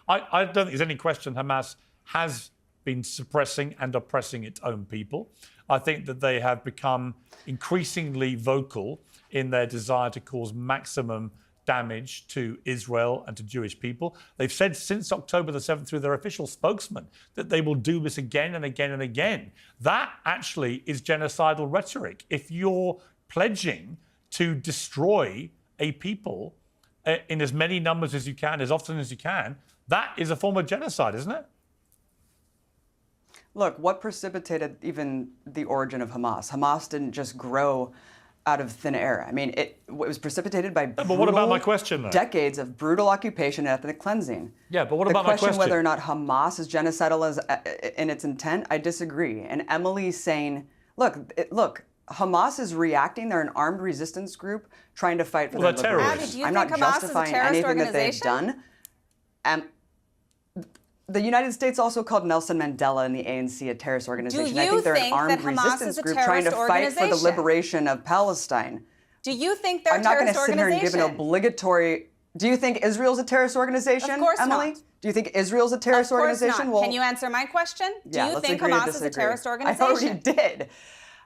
I don't think there's any question Hamas has been suppressing and oppressing its own people. I think that they have become increasingly vocal in their desire to cause maximum damage to Israel and to Jewish people. They've said since October the 7th through their official spokesman that they will do this again and again and again. That actually is genocidal rhetoric. If you're pledging to destroy a people in as many numbers as you can, as often as you can, that is a form of genocide, isn't it? Look, what precipitated even the origin of Hamas? Hamas didn't just grow out of thin air. I mean, it was precipitated by but what about my question, though? Decades of brutal occupation and ethnic cleansing. Yeah, but what about my question? The question whether or not Hamas is genocidal in its intent, I disagree. And Emily's saying, look, Hamas is reacting. They're an armed resistance group trying to fight for their liberation. Abby, do you I'm think not Hamas justifying is a terrorist anything that they've organization? done. The United States also called Nelson Mandela and the ANC a terrorist organization. I think they're an armed resistance group trying to fight for the liberation of Palestine. Do you think they're I'm a not terrorist going to sit here and give an obligatory... Do you think Israel's a terrorist organization, Of course Emily? not. Do you think Israel's a terrorist Of course organization? not. Well, can you answer my question? Do yeah, you let's think agree to Hamas is a disagree. terrorist organization?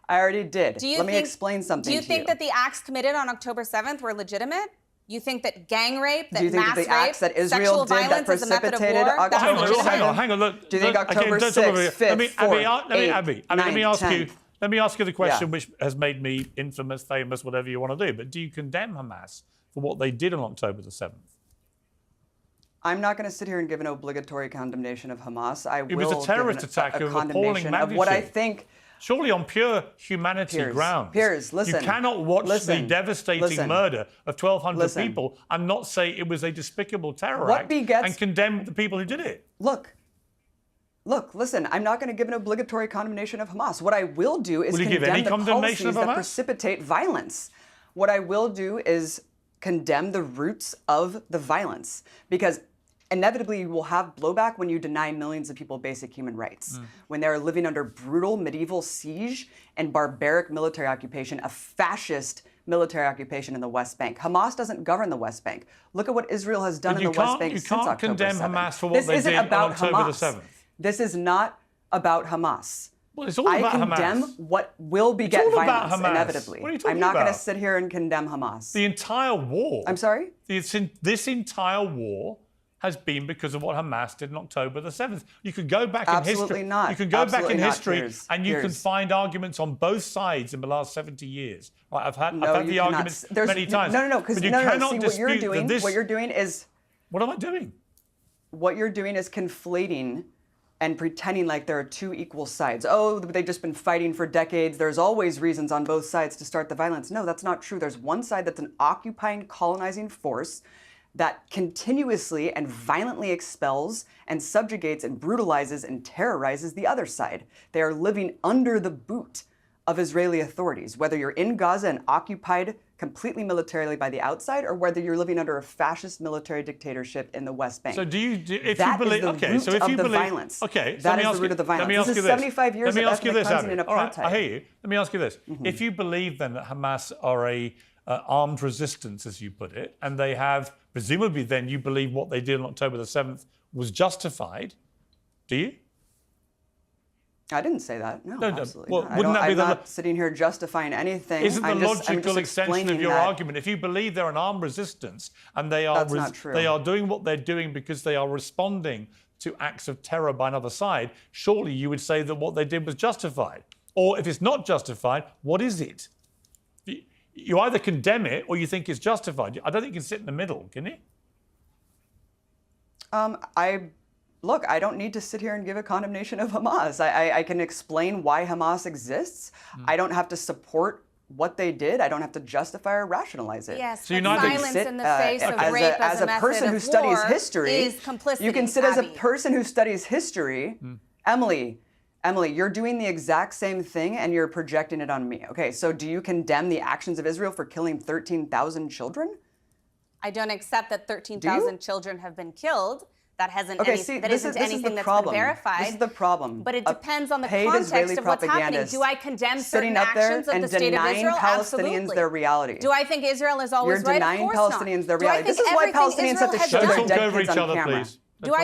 I already did. Let me explain something to you. Do you think that the acts committed on October 7th were legitimate? You think that gang rape, that Do you think mass that the acts that rape, Israel sexual did that violence is a method of precipitated war, that's October legitimate? Hang on. Look, Do you think October 6th, 5th, 4th, 8th, 9th, 10th? Let me ask you the question which has made me infamous, famous, whatever you want to do. But do you condemn Hamas for what they did on October the 7th? I'm not going to sit here and give an obligatory condemnation of Hamas. It was a terrorist attack of appalling magnitude. Of what I think... Surely on pure humanity grounds. Piers, listen. You cannot watch the devastating murder of 1,200 people and not say it was a despicable terror act and condemn the people who did it. Look, listen, I'm not going to give an obligatory condemnation of Hamas. What I will do is condemn the policies that precipitate violence. What I will do is condemn the roots of the violence, because inevitably you will have blowback when you deny millions of people basic human rights, when they're living under brutal medieval siege and barbaric military occupation, a fascist military occupation in the West Bank. Hamas doesn't govern the West Bank. Look at what Israel has done in the West Bank since October 7th. You can't condemn Hamas for what they did on October the 7th. This is not about Hamas. Well, it's all about Hamas. I condemn what will beget violence, inevitably. What are you talking I'm not about? going to sit here and condemn Hamas. The entire war. I'm sorry? This entire war has been because of what Hamas did on October the 7th. You could go back in history. Not. You can go back in history Piers. and you can find arguments on both sides in the last 70 years. Right, I've had the arguments many times. No, because you cannot see, dispute what you're doing is... What am I doing? What you're doing is conflating and pretending like there are two equal sides. Oh, they've just been fighting for decades. There's always reasons on both sides to start the violence. No, that's not true. There's one side that's an occupying, colonizing force that continuously and violently expels and subjugates and brutalizes and terrorizes the other side. They are living under the boot of Israeli authorities, whether you're in Gaza and occupied completely militarily by the outside, or whether you're living under a fascist military dictatorship in the West Bank. So do you, if that you believe, is the root of the violence. Okay, that is the root of the violence. This is 75 years of ethnic cleansing and apartheid. All right, I hear you. Let me ask you this. If you believe then that Hamas are a armed resistance, as you put it, and they have, presumably then you believe what they did on October the 7th was justified, do you? I didn't say that. No, absolutely well, not. Wouldn't that be I'm not sitting here justifying anything. Isn't the logical extension of your argument, if you believe they're an armed resistance and they are they are doing what they're doing because they are responding to acts of terror by another side, surely you would say that what they did was justified. Or if it's not justified, what is it? You either condemn it or you think it's justified. I don't think you can sit in the middle, can you? Look, I don't need to sit here and give a condemnation of Hamas. I can explain why Hamas exists. I don't have to support what they did. I don't have to justify or rationalize it. Yes, so violence in the face of rape as a person who studies history is complicity. You can sit as a person who studies history. Emily, you're doing the exact same thing and you're projecting it on me. Okay, so do you condemn the actions of Israel for killing 13,000 children? I don't accept that 13,000 children have been killed. That hasn't anything that's been verified. This is the problem. But it depends on the context of what's happening. Do I condemn certain actions of the state of Israel? Palestinians their reality. Do I think Israel is always right? You're denying Palestinians their reality. This is why Palestinians have to show their dead kids on camera.